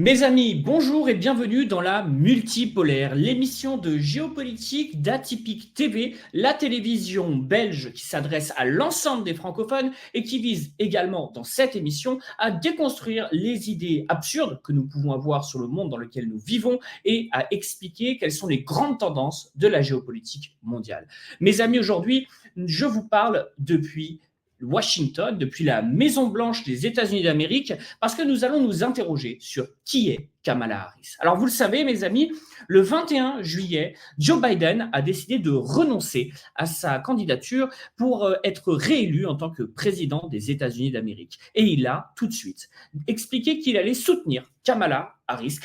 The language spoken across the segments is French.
Mes amis, bonjour et bienvenue dans la Multipolaire, l'émission de géopolitique d'Atypique TV, la télévision belge qui s'adresse à l'ensemble des francophones et qui vise également dans cette émission à déconstruire les idées absurdes que nous pouvons avoir sur le monde dans lequel nous vivons et à expliquer quelles sont les grandes tendances de la géopolitique mondiale. Mes amis, aujourd'hui, je vous parle depuis Washington, depuis la Maison-Blanche des États-Unis d'Amérique, parce que nous allons nous interroger sur qui est Kamala Harris. Alors, vous le savez, mes amis, le 21 juillet, Joe Biden a décidé de renoncer à sa candidature pour être réélu en tant que président des États-Unis d'Amérique. Et il a tout de suite expliqué qu'il allait soutenir Kamala Harris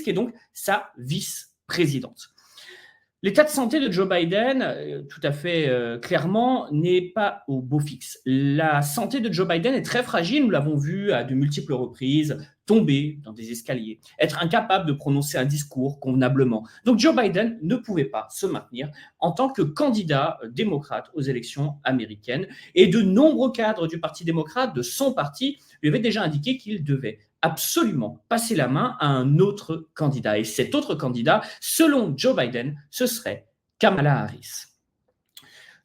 qui est donc sa vice-présidente. L'état de santé de Joe Biden, tout à fait clairement, n'est pas au beau fixe. La santé de Joe Biden est très fragile, nous l'avons vu à de multiples reprises, tomber dans des escaliers, être incapable de prononcer un discours convenablement. Donc Joe Biden ne pouvait pas se maintenir en tant que candidat démocrate aux élections américaines. Et de nombreux cadres du Parti démocrate, de son parti, lui avaient déjà indiqué qu'il devait absolument passer la main à un autre candidat. Et cet autre candidat, selon Joe Biden, ce serait Kamala Harris.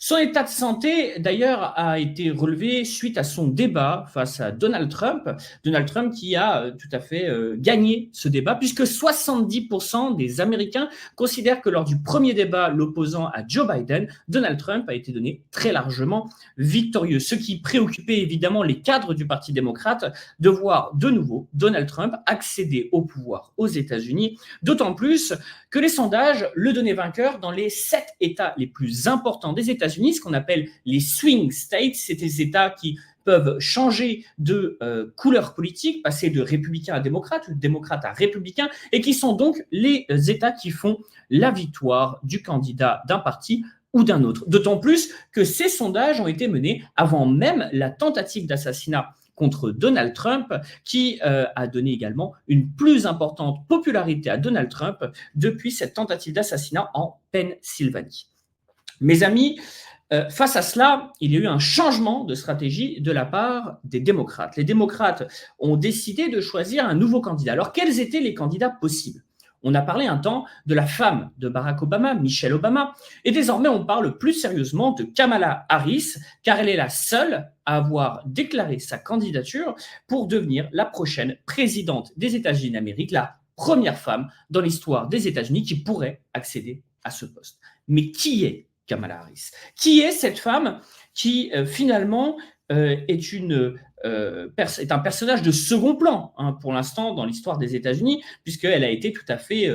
Son état de santé, d'ailleurs, a été relevé suite à son débat face à Donald Trump. Donald Trump qui a tout à fait gagné ce débat, puisque 70% des Américains considèrent que lors du premier débat l'opposant à Joe Biden, Donald Trump a été donné très largement victorieux. Ce qui préoccupait évidemment les cadres du Parti démocrate de voir de nouveau Donald Trump accéder au pouvoir aux États-Unis, d'autant plus que les sondages le donnaient vainqueur dans les 7 États les plus importants des États-Unis, ce qu'on appelle les swing states, c'est des États qui peuvent changer de couleur politique, passer de républicain à démocrate ou de démocrate à républicain, et qui sont donc les États qui font la victoire du candidat d'un parti ou d'un autre. D'autant plus que ces sondages ont été menés avant même la tentative d'assassinat contre Donald Trump, qui a donné également une plus importante popularité à Donald Trump depuis cette tentative d'assassinat en Pennsylvanie. Mes amis, face à cela, il y a eu un changement de stratégie de la part des démocrates. Les démocrates ont décidé de choisir un nouveau candidat. Alors, quels étaient les candidats possibles ? On a parlé un temps de la femme de Barack Obama, Michelle Obama, et désormais on parle plus sérieusement de Kamala Harris, car elle est la seule à avoir déclaré sa candidature pour devenir la prochaine présidente des États-Unis d'Amérique, la première femme dans l'histoire des États-Unis qui pourrait accéder à ce poste. Mais qui est Kamala Harris? Qui est cette femme qui finalement est un personnage de second plan pour l'instant dans l'histoire des États-Unis, puisqu'elle a été tout à fait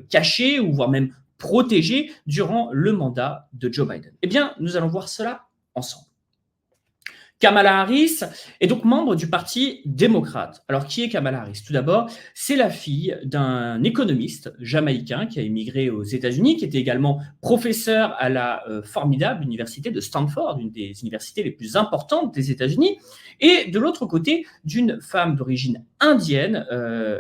cachée ou voire même protégée durant le mandat de Joe Biden. Eh bien, nous allons voir cela ensemble. Kamala Harris est donc membre du Parti démocrate. Alors, qui est Kamala Harris? Tout d'abord, c'est la fille d'un économiste jamaïcain qui a immigré aux États-Unis, qui était également professeur à la formidable université de Stanford, une des universités les plus importantes des États-Unis, et de l'autre côté, d'une femme d'origine indienne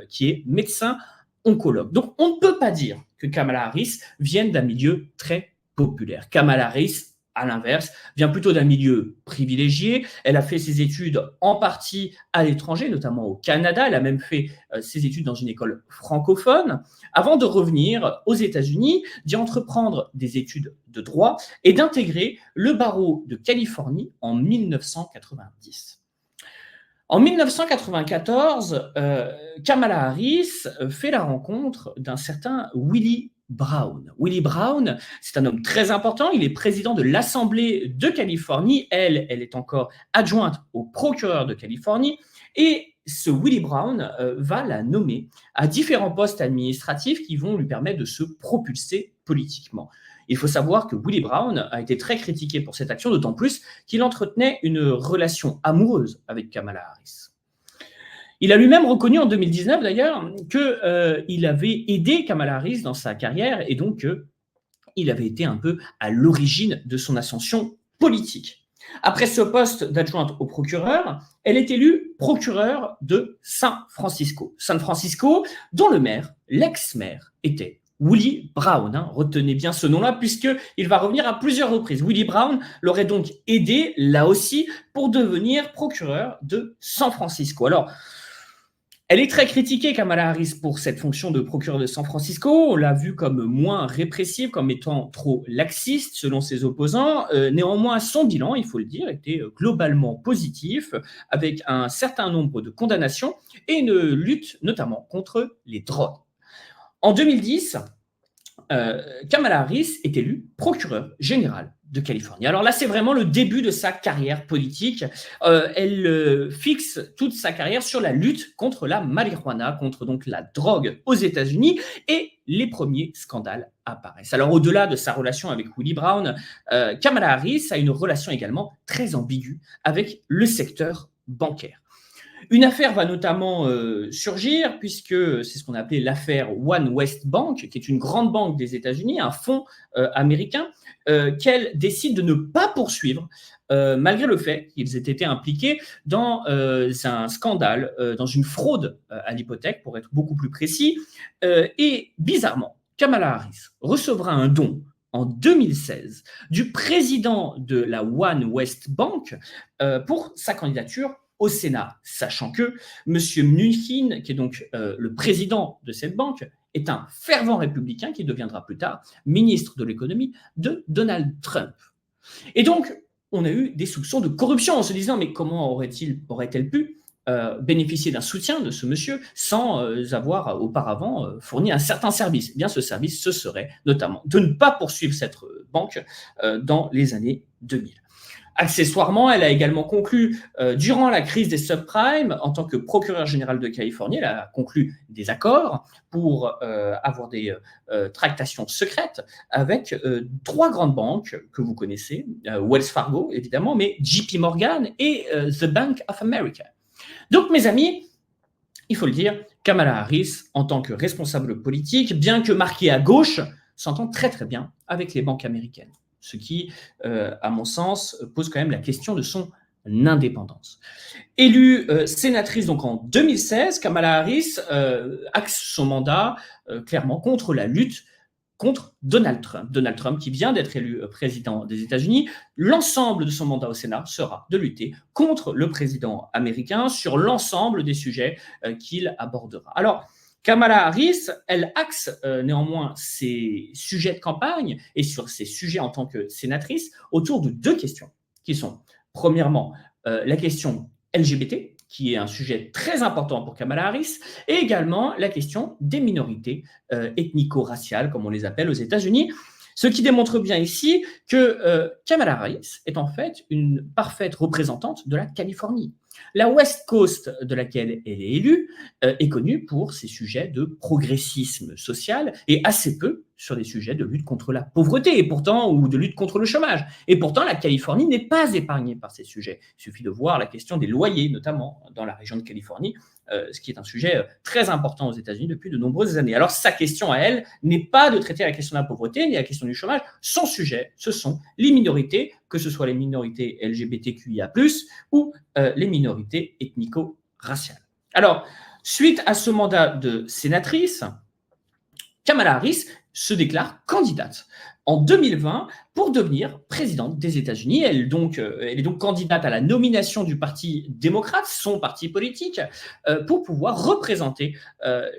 qui est médecin oncologue. Donc, on ne peut pas dire que Kamala Harris vienne d'un milieu très populaire. Kamala Harris, à l'inverse, vient plutôt d'un milieu privilégié. Elle a fait ses études en partie à l'étranger, notamment au Canada. Elle a même fait ses études dans une école francophone, avant de revenir aux États-Unis, d'y entreprendre des études de droit et d'intégrer le barreau de Californie en 1990. En 1994, Kamala Harris fait la rencontre d'un certain Willie Brown. Willie Brown, c'est un homme très important. Il est président de l'Assemblée de Californie. Elle est encore adjointe au procureur de Californie. Et ce Willie Brown va la nommer à différents postes administratifs qui vont lui permettre de se propulser politiquement. Il faut savoir que Willie Brown a été très critiqué pour cette action, d'autant plus qu'il entretenait une relation amoureuse avec Kamala Harris. Il a lui-même reconnu en 2019 d'ailleurs qu'il avait aidé Kamala Harris dans sa carrière et donc qu'il avait été un peu à l'origine de son ascension politique. Après ce poste d'adjointe au procureur, elle est élue procureure de San Francisco. San Francisco, dont le maire, l'ex-maire, était Willie Brown. Retenez bien ce nom-là, puisqu'il va revenir à plusieurs reprises. Willie Brown l'aurait donc aidé, là aussi, pour devenir procureur de San Francisco. Alors, Elle est très critiquée, Kamala Harris, pour cette fonction de procureur de San Francisco. On l'a vue comme moins répressive, comme étant trop laxiste, selon ses opposants. Néanmoins, son bilan, il faut le dire, était globalement positif, avec un certain nombre de condamnations et une lutte notamment contre les drogues. En 2010, Kamala Harris est élue procureure générale de Californie. Alors là, c'est vraiment le début de sa carrière politique. Elle fixe toute sa carrière sur la lutte contre la marijuana, contre donc la drogue aux États-Unis, et les premiers scandales apparaissent. Alors au-delà de sa relation avec Willie Brown, Kamala Harris a une relation également très ambiguë avec le secteur bancaire. Une affaire va notamment surgir, puisque c'est ce qu'on a appelé l'affaire One West Bank, qui est une grande banque des États-Unis, un fonds américain, qu'elle décide de ne pas poursuivre, malgré le fait qu'ils aient été impliqués dans un scandale, dans une fraude à l'hypothèque, pour être beaucoup plus précis. Et bizarrement, Kamala Harris recevra un don en 2016 du président de la One West Bank pour sa candidature au Sénat, sachant que M. Mnuchin, qui est donc le président de cette banque, est un fervent républicain qui deviendra plus tard ministre de l'économie de Donald Trump. Et donc, on a eu des soupçons de corruption en se disant, mais comment aurait-elle pu bénéficier d'un soutien de ce monsieur sans avoir auparavant fourni un certain service? Eh bien, ce service, ce serait notamment de ne pas poursuivre cette banque dans les années 2000. Accessoirement, elle a également conclu, durant la crise des subprimes, en tant que procureure générale de Californie, elle a conclu des accords pour avoir des tractations secrètes avec 3 grandes banques que vous connaissez, Wells Fargo évidemment, mais JP Morgan et The Bank of America. Donc mes amis, il faut le dire, Kamala Harris, en tant que responsable politique, bien que marquée à gauche, s'entend très très bien avec les banques américaines. Ce qui, à mon sens, pose quand même la question de son indépendance. Élue sénatrice donc en 2016, Kamala Harris axe son mandat clairement contre la lutte contre Donald Trump. Donald Trump qui vient d'être élu président des États-Unis. L'ensemble de son mandat au Sénat sera de lutter contre le président américain sur l'ensemble des sujets qu'il abordera. Alors, Kamala Harris, elle axe néanmoins ses sujets de campagne et sur ses sujets en tant que sénatrice autour de 2 questions qui sont, premièrement, la question LGBT, qui est un sujet très important pour Kamala Harris, et également la question des minorités ethnico-raciales, comme on les appelle aux États-Unis. Ce qui démontre bien ici que Kamala Harris est en fait une parfaite représentante de la Californie. La West Coast de laquelle elle est élue est connue pour ses sujets de progressisme social et assez peu sur des sujets de lutte contre la pauvreté et pourtant, ou de lutte contre le chômage. Et pourtant, la Californie n'est pas épargnée par ces sujets. Il suffit de voir la question des loyers, notamment dans la région de Californie, ce qui est un sujet très important aux États-Unis depuis de nombreuses années. Alors, sa question à elle n'est pas de traiter la question de la pauvreté ni la question du chômage. Son sujet, ce sont les minorités, que ce soit les minorités LGBTQIA+, ou les minorités ethnico-raciales. Alors, suite à ce mandat de sénatrice, Kamala Harris se déclare candidate en 2020 pour devenir présidente des États-Unis. Elle est donc candidate à la nomination du Parti démocrate, son parti politique, pour pouvoir représenter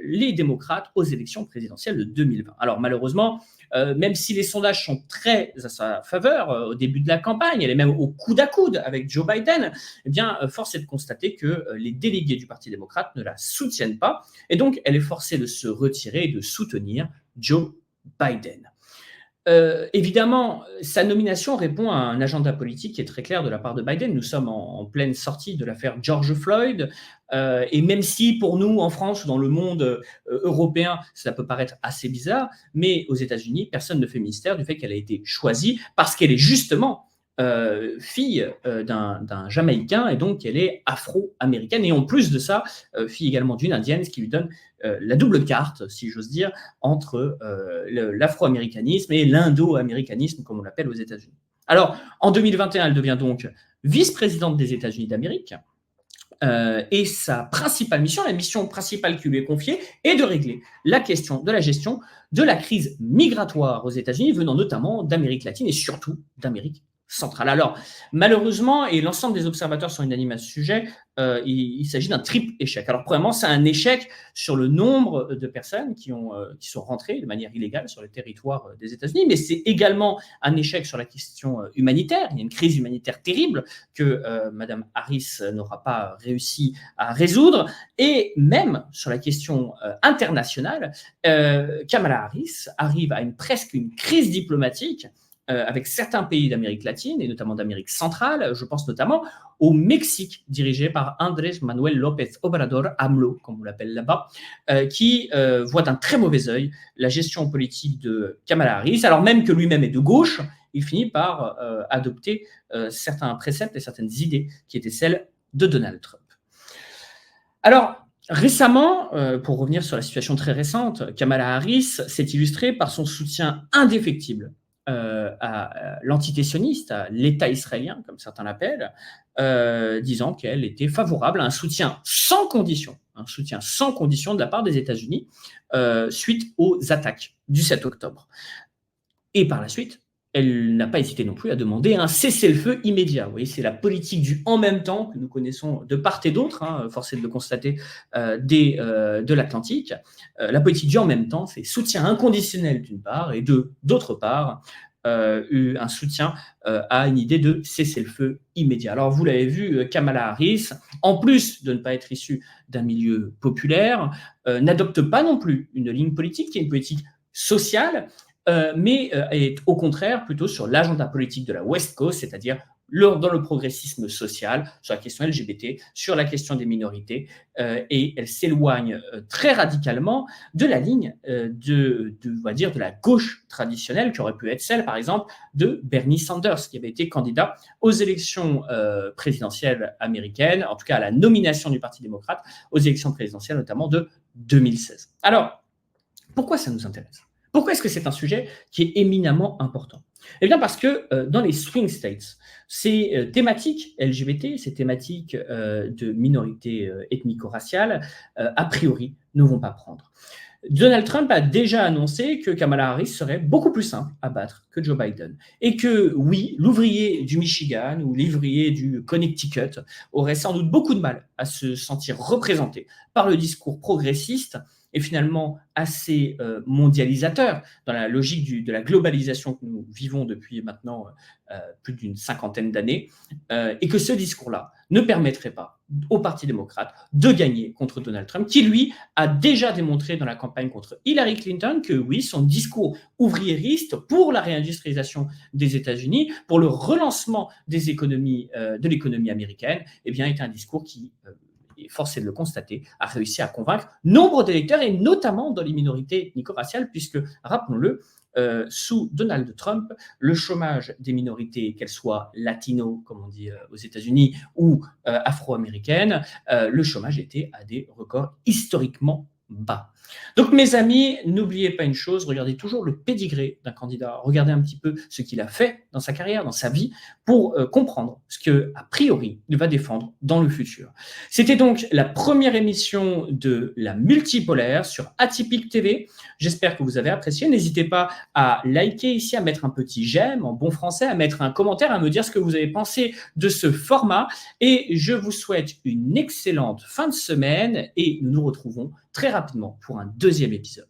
les démocrates aux élections présidentielles de 2020. Alors malheureusement, même si les sondages sont très à sa faveur au début de la campagne, elle est même au coude à coude avec Joe Biden, eh bien, force est de constater que les délégués du Parti démocrate ne la soutiennent pas, et donc elle est forcée de se retirer et de soutenir Joe Biden. Évidemment, sa nomination répond à un agenda politique qui est très clair de la part de Biden. Nous sommes en pleine sortie de l'affaire George Floyd, et même si pour nous, en France ou dans le monde européen, ça peut paraître assez bizarre, mais aux États-Unis, personne ne fait mystère du fait qu'elle a été choisie parce qu'elle est justement fille d'un Jamaïcain, et donc elle est afro-américaine, et en plus de ça, fille également d'une Indienne, ce qui lui donne la double carte, si j'ose dire, entre l'afro-américanisme et l'indo-américanisme, comme on l'appelle aux États-Unis. Alors, en 2021, elle devient donc vice-présidente des États-Unis d'Amérique, et sa principale mission, la mission principale qui lui est confiée, est de régler la question de la gestion de la crise migratoire aux États-Unis, venant notamment d'Amérique latine et surtout d'Amérique centrale. Alors, malheureusement, et l'ensemble des observateurs sont unanimes à ce sujet, il s'agit d'un triple échec. Alors, premièrement, c'est un échec sur le nombre de personnes qui sont rentrées de manière illégale sur le territoire des États-Unis, mais c'est également un échec sur la question humanitaire. Il y a une crise humanitaire terrible que Madame Harris n'aura pas réussi à résoudre, et même sur la question internationale, Kamala Harris arrive à presque une crise diplomatique avec certains pays d'Amérique latine et notamment d'Amérique centrale. Je pense notamment au Mexique, dirigé par Andrés Manuel López Obrador, AMLO, comme on l'appelle là-bas, qui voit d'un très mauvais œil la gestion politique de Kamala Harris, alors même que lui-même est de gauche. Il finit par adopter certains préceptes et certaines idées qui étaient celles de Donald Trump. Alors, récemment, pour revenir sur la situation très récente, Kamala Harris s'est illustrée par son soutien indéfectible à l'entité sioniste, à l'État israélien, comme certains l'appellent, disant qu'elle était favorable à un soutien sans condition de la part des États-Unis suite aux attaques du 7 octobre. Et par la suite, elle n'a pas hésité non plus à demander un cessez-le-feu immédiat. Vous voyez, c'est la politique du « en même temps » que nous connaissons de part et d'autre, force est de le constater, de l'Atlantique. La politique du « en même temps », c'est soutien inconditionnel d'une part, et d'autre part, un soutien à une idée de cessez-le-feu immédiat. Alors, vous l'avez vu, Kamala Harris, en plus de ne pas être issue d'un milieu populaire, n'adopte pas non plus une ligne politique qui est une politique sociale, mais est au contraire plutôt sur l'agenda politique de la West Coast, c'est-à-dire dans le progressisme social, sur la question LGBT, sur la question des minorités, et elle s'éloigne très radicalement de la ligne on va dire, de la gauche traditionnelle, qui aurait pu être celle, par exemple, de Bernie Sanders, qui avait été candidat aux élections présidentielles américaines, en tout cas à la nomination du Parti démocrate, aux élections présidentielles notamment de 2016. Alors, pourquoi ça nous intéresse ? Pourquoi est-ce que c'est un sujet qui est éminemment important ? Eh bien parce que dans les swing states, ces thématiques LGBT, ces thématiques de minorités ethnico-raciales, a priori, ne vont pas prendre. Donald Trump a déjà annoncé que Kamala Harris serait beaucoup plus simple à battre que Joe Biden. Et que oui, l'ouvrier du Michigan ou l'ouvrier du Connecticut aurait sans doute beaucoup de mal à se sentir représenté par le discours progressiste et finalement assez mondialisateur dans la logique de la globalisation que nous vivons depuis maintenant plus d'une cinquantaine d'années, et que ce discours-là ne permettrait pas au Parti démocrate de gagner contre Donald Trump, qui lui a déjà démontré dans la campagne contre Hillary Clinton que oui, son discours ouvriériste pour la réindustrialisation des États-Unis, pour le relancement des économies, de l'économie américaine, eh bien, est un discours qui et force est de le constater, a réussi à convaincre nombre d'électeurs, et notamment dans les minorités ethnico-raciales, puisque, rappelons-le, sous Donald Trump, le chômage des minorités, qu'elles soient latino, comme on dit aux États-Unis, ou afro-américaines, le chômage était à des records historiquement bas. Donc, mes amis, n'oubliez pas une chose, regardez toujours le pédigré d'un candidat, regardez un petit peu ce qu'il a fait dans sa carrière, dans sa vie, pour comprendre ce que, a priori, il va défendre dans le futur. C'était donc la première émission de la multipolaire sur Atypique TV. J'espère que vous avez apprécié. N'hésitez pas à liker ici, à mettre un petit j'aime en bon français, à mettre un commentaire, à me dire ce que vous avez pensé de ce format. Et je vous souhaite une excellente fin de semaine et nous nous retrouvons très rapidement pour un deuxième épisode.